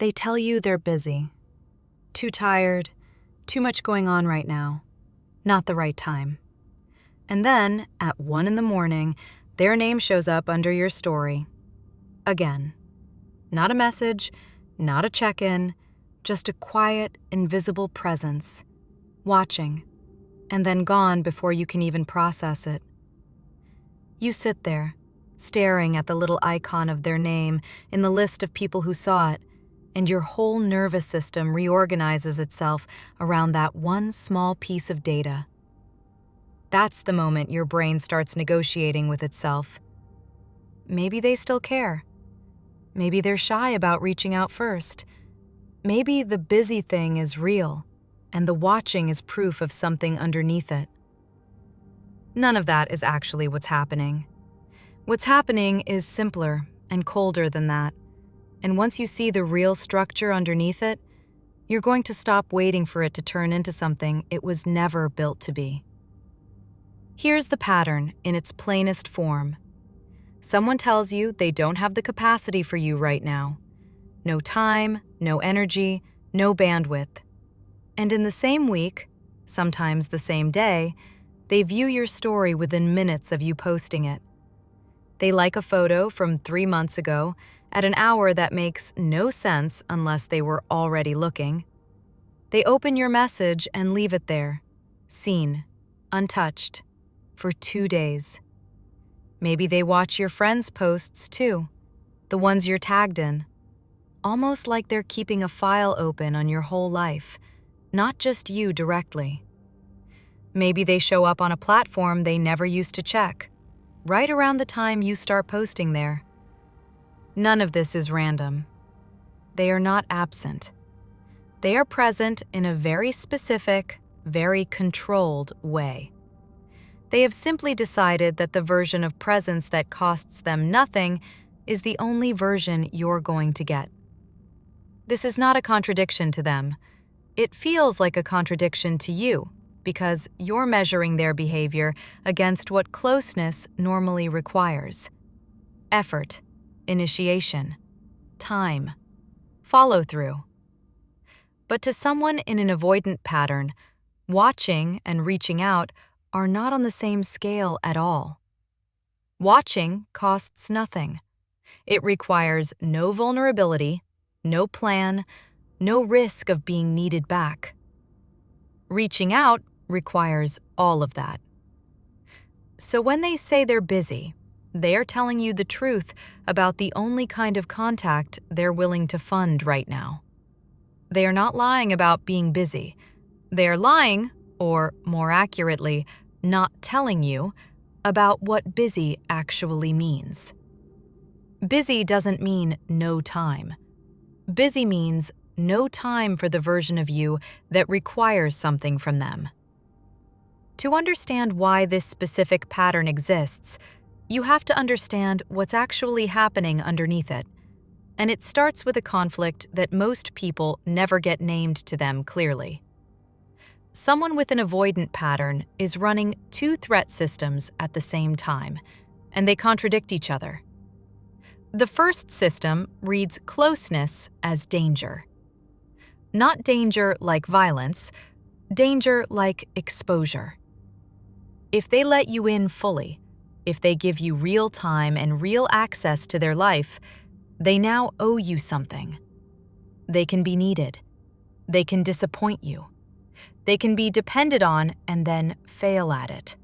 They tell you they're busy. Too tired, too much going on right now, not the right time. And then, at 1 in the morning, their name shows up under your story. Again. Not a message, not a check-in, just a quiet, invisible presence, watching, and then gone before you can even process it. You sit there, staring at the little icon of their name in the list of people who saw it, and your whole nervous system reorganizes itself around that one small piece of data. That's the moment your brain starts negotiating with itself. Maybe they still care. Maybe they're shy about reaching out first. Maybe the busy thing is real, and the watching is proof of something underneath it. None of that is actually what's happening. What's happening is simpler and colder than that. And once you see the real structure underneath it, you're going to stop waiting for it to turn into something it was never built to be. Here's the pattern in its plainest form. Someone tells you they don't have the capacity for you right now. No time, no energy, no bandwidth. And in the same week, sometimes the same day, they view your story within minutes of you posting it. They like a photo from 3 months ago at an hour that makes no sense unless they were already looking. They open your message and leave it there, seen, untouched, for 2 days. Maybe they watch your friends' posts too, the ones you're tagged in, almost like they're keeping a file open on your whole life, not just you directly. Maybe they show up on a platform they never used to check, right around the time you start posting there. None of this is random. They are not absent. They are present in a very specific, very controlled way. They have simply decided that the version of presence that costs them nothing is the only version you're going to get. This is not a contradiction to them. It feels like a contradiction to you because you're measuring their behavior against what closeness normally requires: effort, initiation, time, follow-through. But to someone in an avoidant pattern, watching and reaching out are not on the same scale at all. Watching costs nothing. It requires no vulnerability, no plan, no risk of being needed back. Reaching out requires all of that. So when they say they're busy, they are telling you the truth about the only kind of contact they're willing to fund right now. They are not lying about being busy. They are lying, or more accurately, not telling you about what busy actually means. Busy doesn't mean no time. Busy means no time for the version of you that requires something from them. To understand why this specific pattern exists, you have to understand what's actually happening underneath it. And it starts with a conflict that most people never get named to them clearly. Someone with an avoidant pattern is running 2 threat systems at the same time, and they contradict each other. The first system reads closeness as danger. Not danger like violence, danger like exposure. If they let you in fully, if they give you real time and real access to their life, they now owe you something. They can be needed. They can disappoint you. They can be depended on and then fail at it.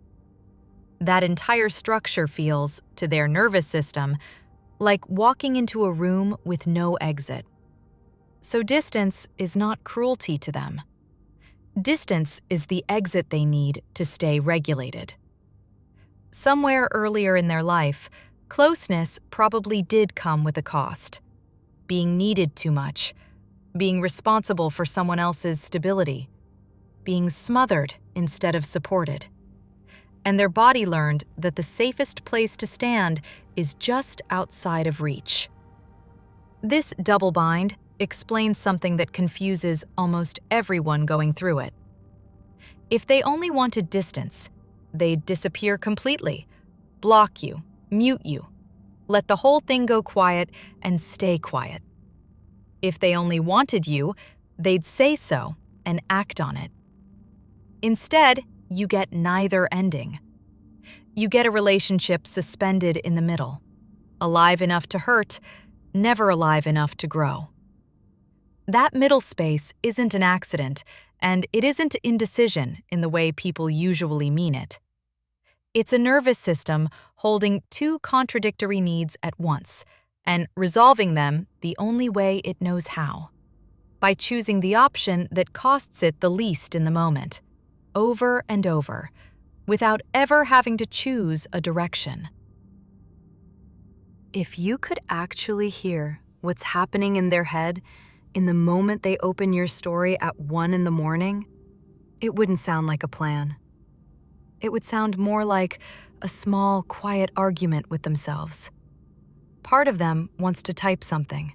That entire structure feels, to their nervous system, like walking into a room with no exit. So distance is not cruelty to them. Distance is the exit they need to stay regulated. Somewhere earlier in their life, closeness probably did come with a cost. Being needed too much, being responsible for someone else's stability, being smothered instead of supported. And their body learned that the safest place to stand is just outside of reach. This double bind explains something that confuses almost everyone going through it. If they only wanted distance, they'd disappear completely, block you, mute you, let the whole thing go quiet and stay quiet. If they only wanted you, they'd say so and act on it. Instead, you get neither ending. You get a relationship suspended in the middle, alive enough to hurt, never alive enough to grow. That middle space isn't an accident, and it isn't indecision in the way people usually mean it. It's a nervous system holding two contradictory needs at once, and resolving them the only way it knows how: by choosing the option that costs it the least in the moment, over and over, without ever having to choose a direction. If you could actually hear what's happening in their head in the moment they open your story at 1 in the morning, it wouldn't sound like a plan. It would sound more like a small, quiet argument with themselves. Part of them wants to type something.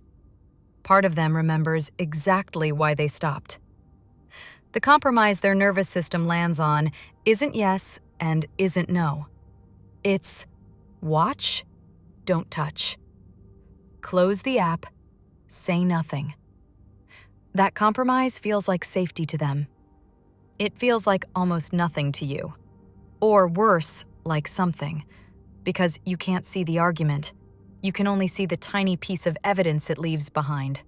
Part of them remembers exactly why they stopped. The compromise their nervous system lands on isn't yes and isn't no. It's watch, don't touch. Close the app, say nothing. That compromise feels like safety to them. It feels like almost nothing to you. Or worse, like something. Because you can't see the argument. You can only see the tiny piece of evidence it leaves behind.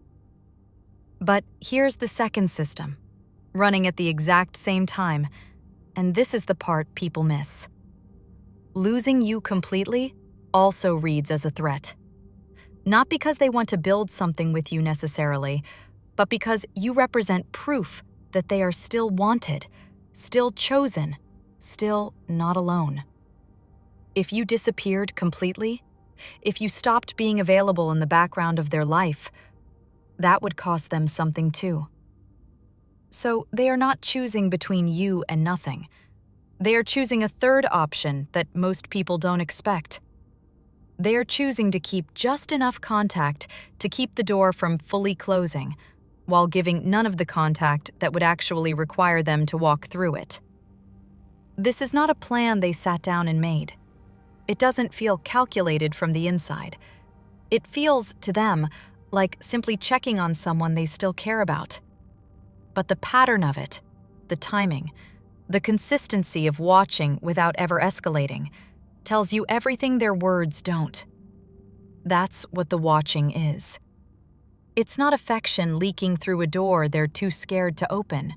But here's the second system, running at the exact same time, and this is the part people miss. Losing you completely also reads as a threat. Not because they want to build something with you necessarily, but because you represent proof that they are still wanted, still chosen, still not alone. If you disappeared completely, if you stopped being available in the background of their life, that would cost them something too. So they are not choosing between you and nothing. They are choosing a third option that most people don't expect. They are choosing to keep just enough contact to keep the door from fully closing, while giving none of the contact that would actually require them to walk through it. This is not a plan they sat down and made. It doesn't feel calculated from the inside. It feels, to them, like simply checking on someone they still care about. But the pattern of it, the timing, the consistency of watching without ever escalating, tells you everything their words don't. That's what the watching is. It's not affection leaking through a door they're too scared to open.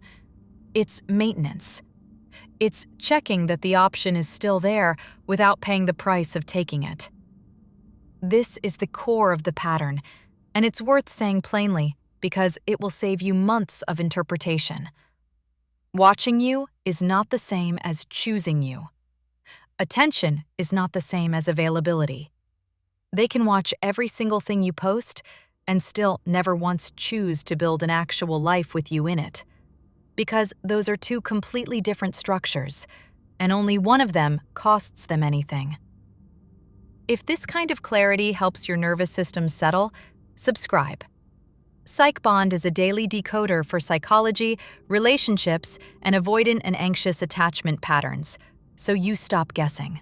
It's maintenance. It's checking that the option is still there without paying the price of taking it. This is the core of the pattern, and it's worth saying plainly because it will save you months of interpretation. Watching you is not the same as choosing you. Attention is not the same as availability. They can watch every single thing you post and still never once choose to build an actual life with you in it. Because those are two completely different structures, and only one of them costs them anything. If this kind of clarity helps your nervous system settle, subscribe. PsychBond is a daily decoder for psychology, relationships, and avoidant and anxious attachment patterns, so you stop guessing.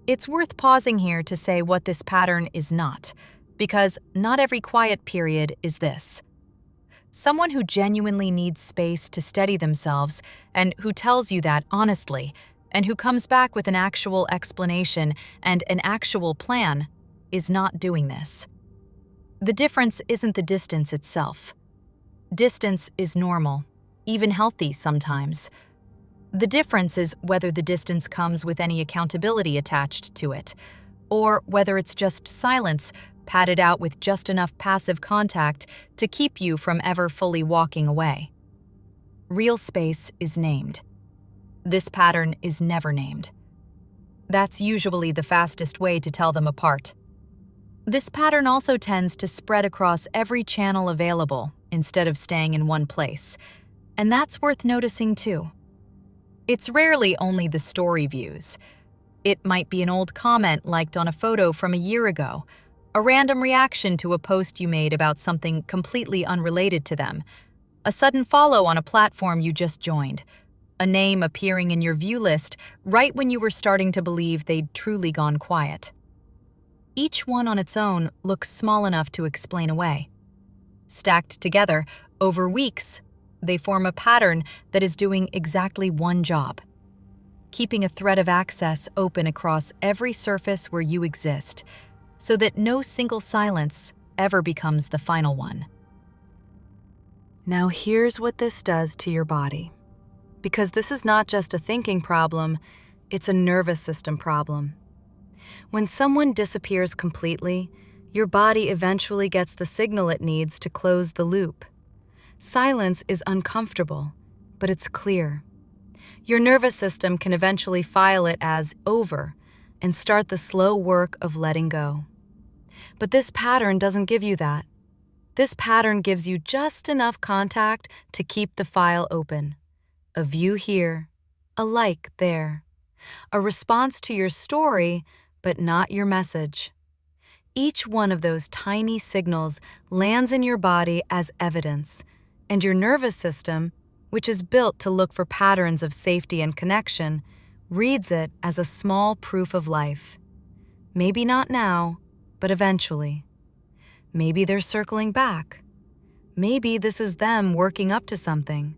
It's worth pausing here to say what this pattern is not, because not every quiet period is this. Someone who genuinely needs space to steady themselves and who tells you that honestly, and who comes back with an actual explanation and an actual plan, is not doing this. The difference isn't the distance itself. Distance is normal, even healthy sometimes. The difference is whether the distance comes with any accountability attached to it, or whether it's just silence padded out with just enough passive contact to keep you from ever fully walking away. Real space is named. This pattern is never named. That's usually the fastest way to tell them apart. This pattern also tends to spread across every channel available instead of staying in one place, and that's worth noticing too. It's rarely only the story views. It might be an old comment liked on a photo from a year ago, a random reaction to a post you made about something completely unrelated to them, a sudden follow on a platform you just joined, a name appearing in your view list right when you were starting to believe they'd truly gone quiet. Each one on its own looks small enough to explain away. Stacked together, over weeks, they form a pattern that is doing exactly one job: keeping a thread of access open across every surface where you exist, so that no single silence ever becomes the final one. Now here's what this does to your body. Because this is not just a thinking problem, it's a nervous system problem. When someone disappears completely, your body eventually gets the signal it needs to close the loop. Silence is uncomfortable, but it's clear. Your nervous system can eventually file it as over and start the slow work of letting go. But this pattern doesn't give you that. This pattern gives you just enough contact to keep the file open. A view here, a like there, a response to your story, but not your message. Each one of those tiny signals lands in your body as evidence, and your nervous system, which is built to look for patterns of safety and connection, reads it as a small proof of life. Maybe not now, but eventually. Maybe they're circling back. Maybe this is them working up to something.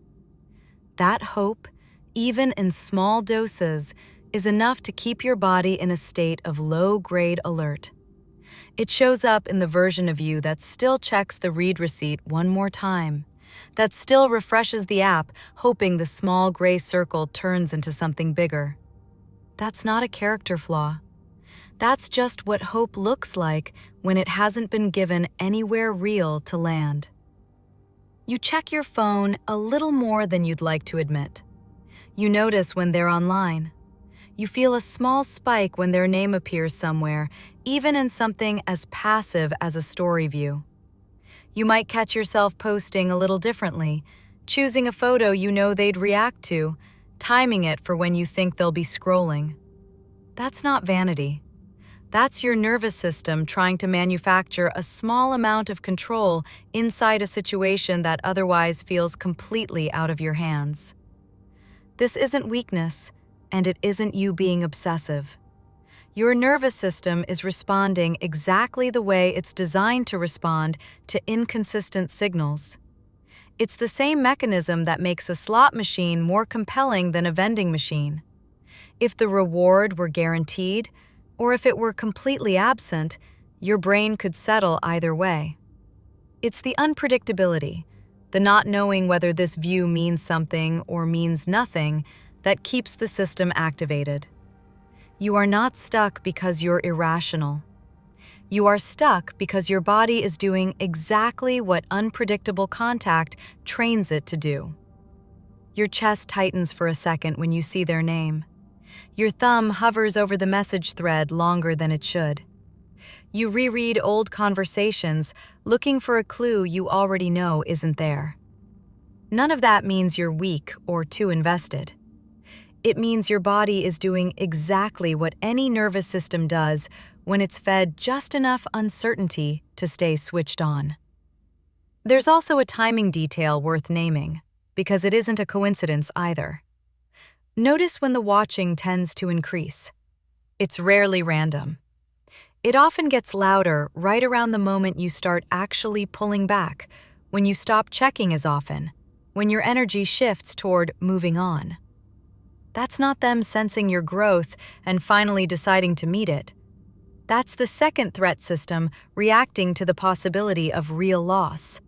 That hope, even in small doses, is enough to keep your body in a state of low-grade alert. It shows up in the version of you that still checks the read receipt one more time, that still refreshes the app, hoping the small gray circle turns into something bigger. That's not a character flaw. That's just what hope looks like when it hasn't been given anywhere real to land. You check your phone a little more than you'd like to admit. You notice when they're online. You feel a small spike when their name appears somewhere, even in something as passive as a story view. You might catch yourself posting a little differently, choosing a photo you know they'd react to, timing it for when you think they'll be scrolling. That's not vanity. That's your nervous system trying to manufacture a small amount of control inside a situation that otherwise feels completely out of your hands. This isn't weakness, and it isn't you being obsessive. Your nervous system is responding exactly the way it's designed to respond to inconsistent signals. It's the same mechanism that makes a slot machine more compelling than a vending machine. If the reward were guaranteed, or if it were completely absent, your brain could settle either way. It's the unpredictability, the not knowing whether this view means something or means nothing, that keeps the system activated. You are not stuck because you're irrational. You are stuck because your body is doing exactly what unpredictable contact trains it to do. Your chest tightens for a second when you see their name. Your thumb hovers over the message thread longer than it should. You reread old conversations, looking for a clue you already know isn't there. None of that means you're weak or too invested. It means your body is doing exactly what any nervous system does when it's fed just enough uncertainty to stay switched on. There's also a timing detail worth naming, because it isn't a coincidence either. Notice when the watching tends to increase. It's rarely random. It often gets louder right around the moment you start actually pulling back, when you stop checking as often, when your energy shifts toward moving on. That's not them sensing your growth and finally deciding to meet it. That's the second threat system reacting to the possibility of real loss.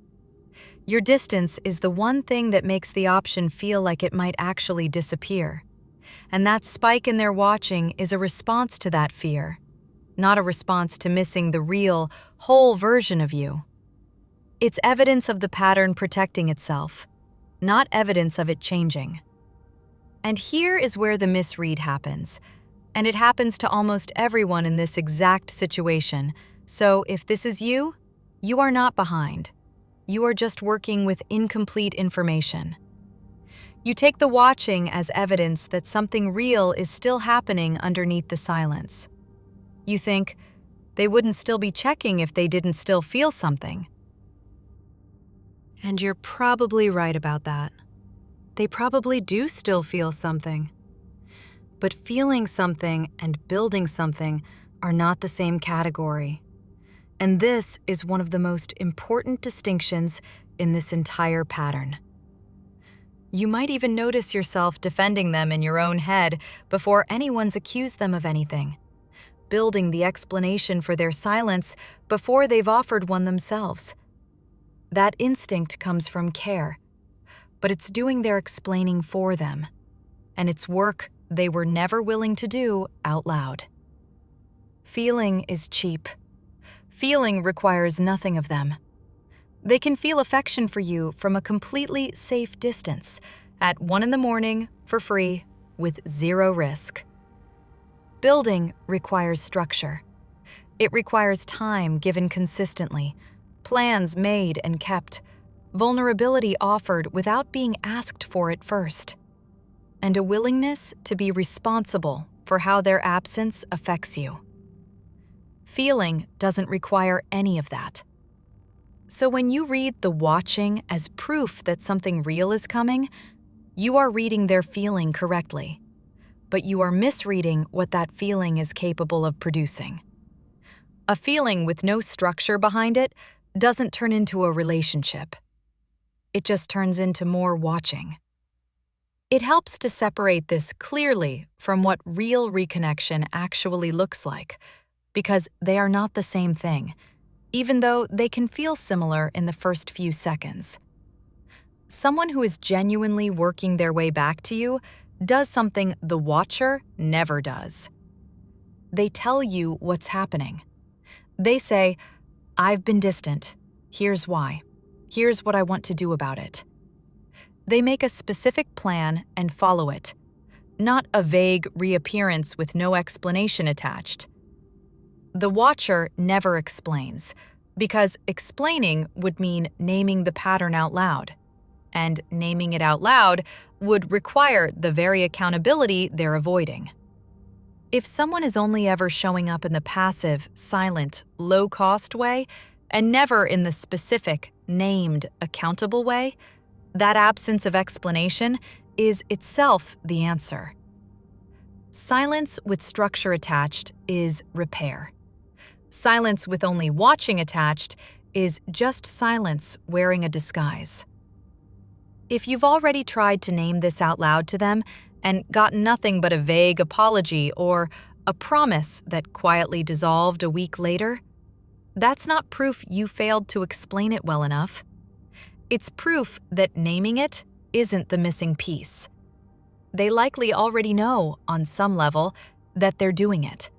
Your distance is the one thing that makes the option feel like it might actually disappear. And that spike in their watching is a response to that fear, not a response to missing the real, whole version of you. It's evidence of the pattern protecting itself, not evidence of it changing. And here is where the misread happens. And it happens to almost everyone in this exact situation. So if this is you, you are not behind. You are just working with incomplete information. You take the watching as evidence that something real is still happening underneath the silence. You think, they wouldn't still be checking if they didn't still feel something. And you're probably right about that. They probably do still feel something. But feeling something and building something are not the same category. And this is one of the most important distinctions in this entire pattern. You might even notice yourself defending them in your own head before anyone's accused them of anything, building the explanation for their silence before they've offered one themselves. That instinct comes from care, but it's doing their explaining for them, and it's work they were never willing to do out loud. Feeling is cheap. Feeling requires nothing of them. They can feel affection for you from a completely safe distance, at 1 a.m, for free, with zero risk. Building requires structure. It requires time given consistently, plans made and kept, vulnerability offered without being asked for it first, and a willingness to be responsible for how their absence affects you. Feeling doesn't require any of that. So when you read the watching as proof that something real is coming, you are reading their feeling correctly, but you are misreading what that feeling is capable of producing. A feeling with no structure behind it doesn't turn into a relationship. It just turns into more watching. It helps to separate this clearly from what real reconnection actually looks like, because they are not the same thing, even though they can feel similar in the first few seconds. Someone who is genuinely working their way back to you does something the watcher never does. They tell you what's happening. They say, "I've been distant. Here's why. Here's what I want to do about it." They make a specific plan and follow it, not a vague reappearance with no explanation attached. The watcher never explains, because explaining would mean naming the pattern out loud, and naming it out loud would require the very accountability they're avoiding. If someone is only ever showing up in the passive, silent, low-cost way, and never in the specific, named, accountable way, that absence of explanation is itself the answer. Silence with structure attached is repair. Silence with only watching attached is just silence wearing a disguise. If you've already tried to name this out loud to them and gotten nothing but a vague apology or a promise that quietly dissolved a week later, that's not proof you failed to explain it well enough. It's proof that naming it isn't the missing piece. They likely already know, on some level, that they're doing it.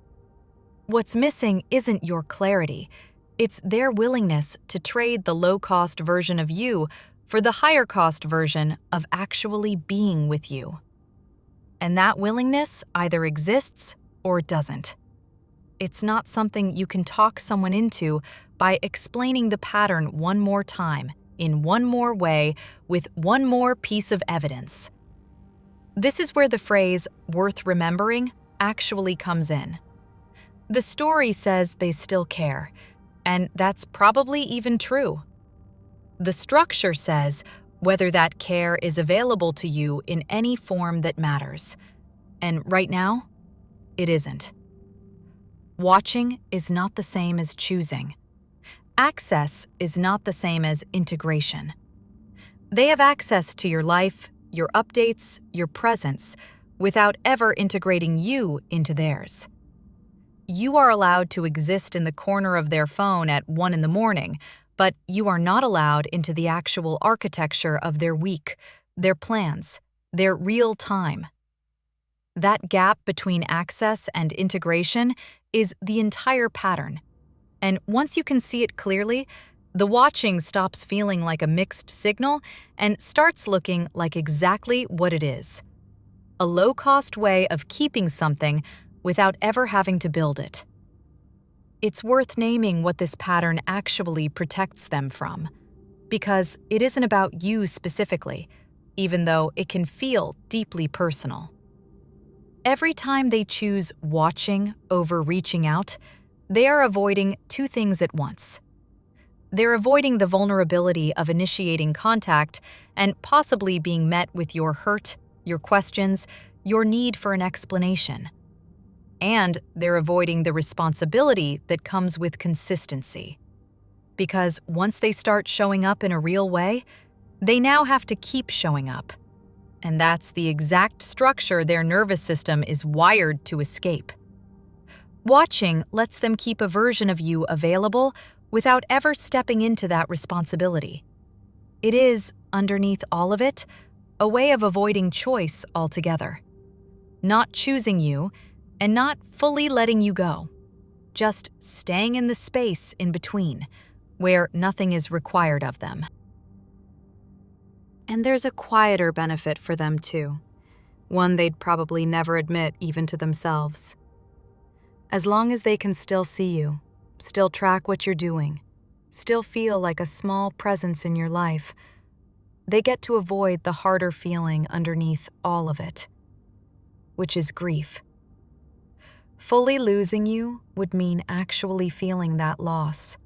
What's missing isn't your clarity, it's their willingness to trade the low-cost version of you for the higher-cost version of actually being with you. And that willingness either exists or doesn't. It's not something you can talk someone into by explaining the pattern one more time, in one more way, with one more piece of evidence. This is where the phrase, "worth remembering," actually comes in. The story says they still care, and that's probably even true. The structure says whether that care is available to you in any form that matters. And right now, it isn't. Watching is not the same as choosing. Access is not the same as integration. They have access to your life, your updates, your presence, without ever integrating you into theirs. You are allowed to exist in the corner of their phone at 1 a.m, but you are not allowed into the actual architecture of their week, their plans, their real time. That gap between access and integration is the entire pattern. And once you can see it clearly, the watching stops feeling like a mixed signal and starts looking like exactly what it is: a low-cost way of keeping something without ever having to build it. It's worth naming what this pattern actually protects them from, because it isn't about you specifically, even though it can feel deeply personal. Every time they choose watching over reaching out, they are avoiding two things at once. They're avoiding the vulnerability of initiating contact and possibly being met with your hurt, your questions, your need for an explanation. And they're avoiding the responsibility that comes with consistency. Because once they start showing up in a real way, they now have to keep showing up. And that's the exact structure their nervous system is wired to escape. Watching lets them keep a version of you available without ever stepping into that responsibility. It is, underneath all of it, a way of avoiding choice altogether. Not choosing you and not fully letting you go. Just staying in the space in between, where nothing is required of them. And there's a quieter benefit for them too, one they'd probably never admit even to themselves. As long as they can still see you, still track what you're doing, still feel like a small presence in your life, they get to avoid the harder feeling underneath all of it, which is grief. Fully losing you would mean actually feeling that loss.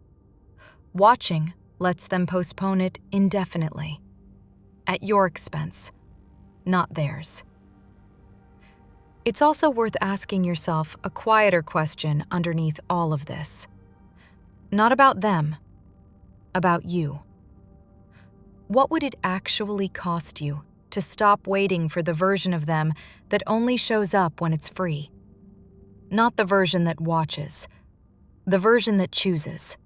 Watching lets them postpone it indefinitely, at your expense, not theirs. It's also worth asking yourself a quieter question underneath all of this. Not about them, about you. What would it actually cost you to stop waiting for the version of them that only shows up when it's free? Not the version that watches, the version that chooses.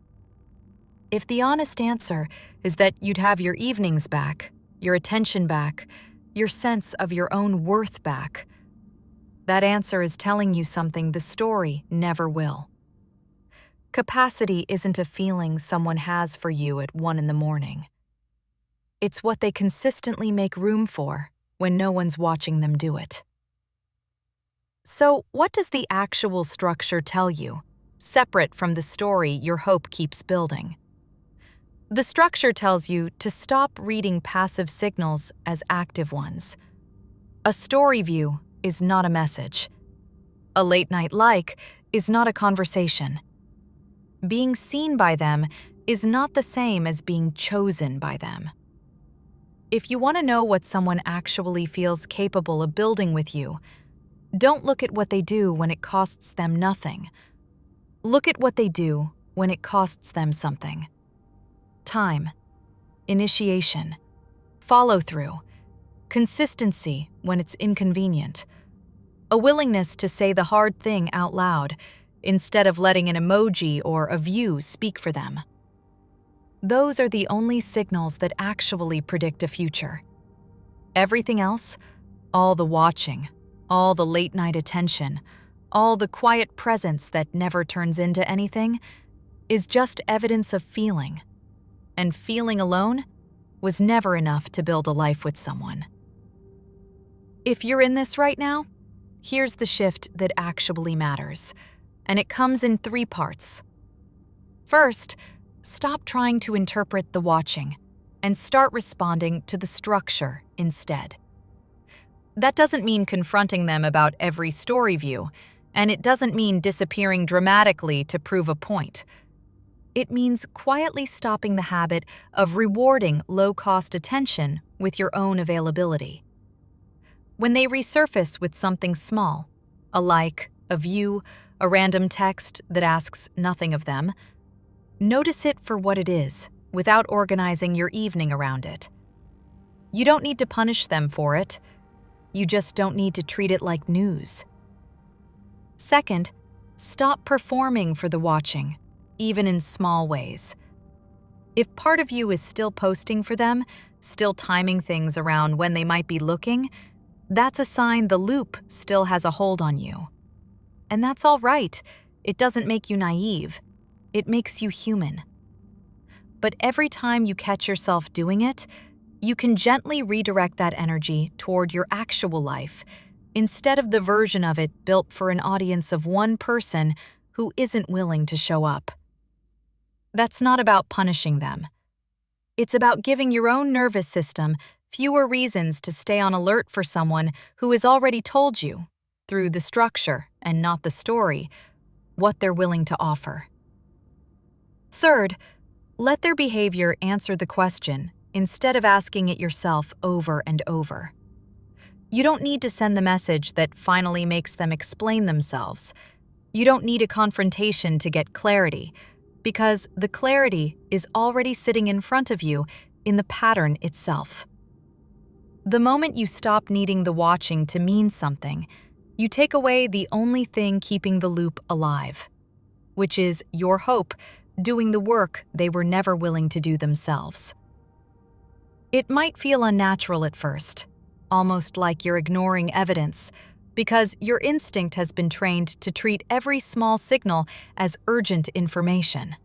If the honest answer is that you'd have your evenings back, your attention back, your sense of your own worth back, that answer is telling you something the story never will. Capacity isn't a feeling someone has for you at 1 a.m. It's what they consistently make room for when no one's watching them do it. So, what does the actual structure tell you, separate from the story your hope keeps building? The structure tells you to stop reading passive signals as active ones. A story view is not a message. A late-night like is not a conversation. Being seen by them is not the same as being chosen by them. If you want to know what someone actually feels capable of building with you, don't look at what they do when it costs them nothing. Look at what they do when it costs them something. Time, initiation, follow-through, consistency when it's inconvenient, a willingness to say the hard thing out loud instead of letting an emoji or a view speak for them. Those are the only signals that actually predict a future. Everything else, all the watching, all the late-night attention, all the quiet presence that never turns into anything, is just evidence of feeling. And feeling alone was never enough to build a life with someone. If you're in this right now, here's the shift that actually matters, and it comes in 3 parts. First, stop trying to interpret the watching and start responding to the structure instead. That doesn't mean confronting them about every story view, and it doesn't mean disappearing dramatically to prove a point. It means quietly stopping the habit of rewarding low-cost attention with your own availability. When they resurface with something small, a like, a view, a random text that asks nothing of them, notice it for what it is, without organizing your evening around it. You don't need to punish them for it. You just don't need to treat it like news. Second, stop performing for the watching, even in small ways. If part of you is still posting for them, still timing things around when they might be looking, that's a sign the loop still has a hold on you. And that's all right. It doesn't make you naive. It makes you human. But every time you catch yourself doing it, you can gently redirect that energy toward your actual life, instead of the version of it built for an audience of one person who isn't willing to show up. That's not about punishing them. It's about giving your own nervous system fewer reasons to stay on alert for someone who has already told you, through the structure and not the story, what they're willing to offer. Third, let their behavior answer the question instead of asking it yourself over and over. You don't need to send the message that finally makes them explain themselves. You don't need a confrontation to get clarity, because the clarity is already sitting in front of you in the pattern itself. The moment you stop needing the watching to mean something, you take away the only thing keeping the loop alive, which is your hope doing the work they were never willing to do themselves. It might feel unnatural at first, almost like you're ignoring evidence, because your instinct has been trained to treat every small signal as urgent information.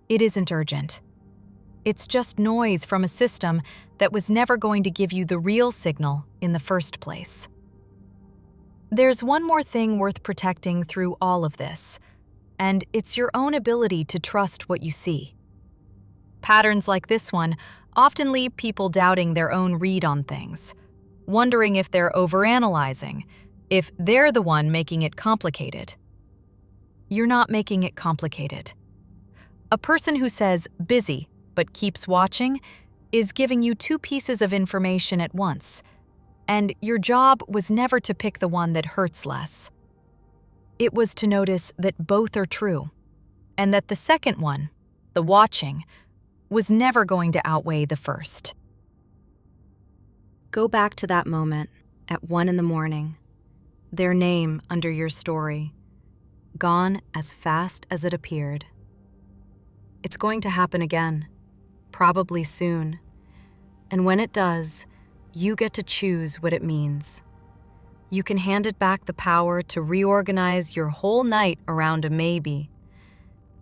It isn't urgent. It's just noise from a system that was never going to give you the real signal in the first place. There's one more thing worth protecting through all of this, and it's your own ability to trust what you see. Patterns like this one often leave people doubting their own read on things, wondering if they're overanalyzing, if they're the one making it complicated. You're not making it complicated. A person who says busy but keeps watching is giving you two pieces of information at once, and your job was never to pick the one that hurts less. It was to notice that both are true, and that the second one, the watching, was never going to outweigh the first. Go back to that moment at 1 a.m, their name under your story, gone as fast as it appeared. It's going to happen again, probably soon, and when it does, you get to choose what it means. You can hand it back the power to reorganize your whole night around a maybe,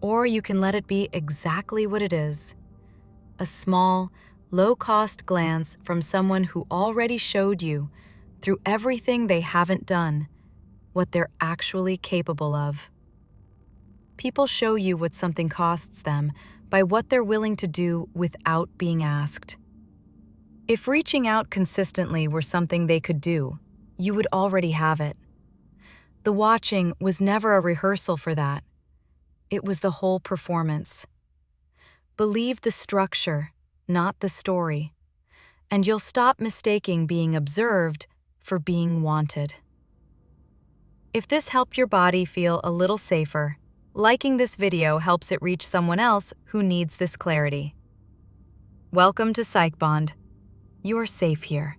or you can let it be exactly what it is. A small, low-cost glance from someone who already showed you, through everything they haven't done, what they're actually capable of. People show you what something costs them by what they're willing to do without being asked. If reaching out consistently were something they could do, you would already have it. The watching was never a rehearsal for that. It was the whole performance. Believe the structure, not the story, and you'll stop mistaking being observed for being wanted. If this helped your body feel a little safer, liking this video helps it reach someone else who needs this clarity. Welcome to PsychBond. You're safe here.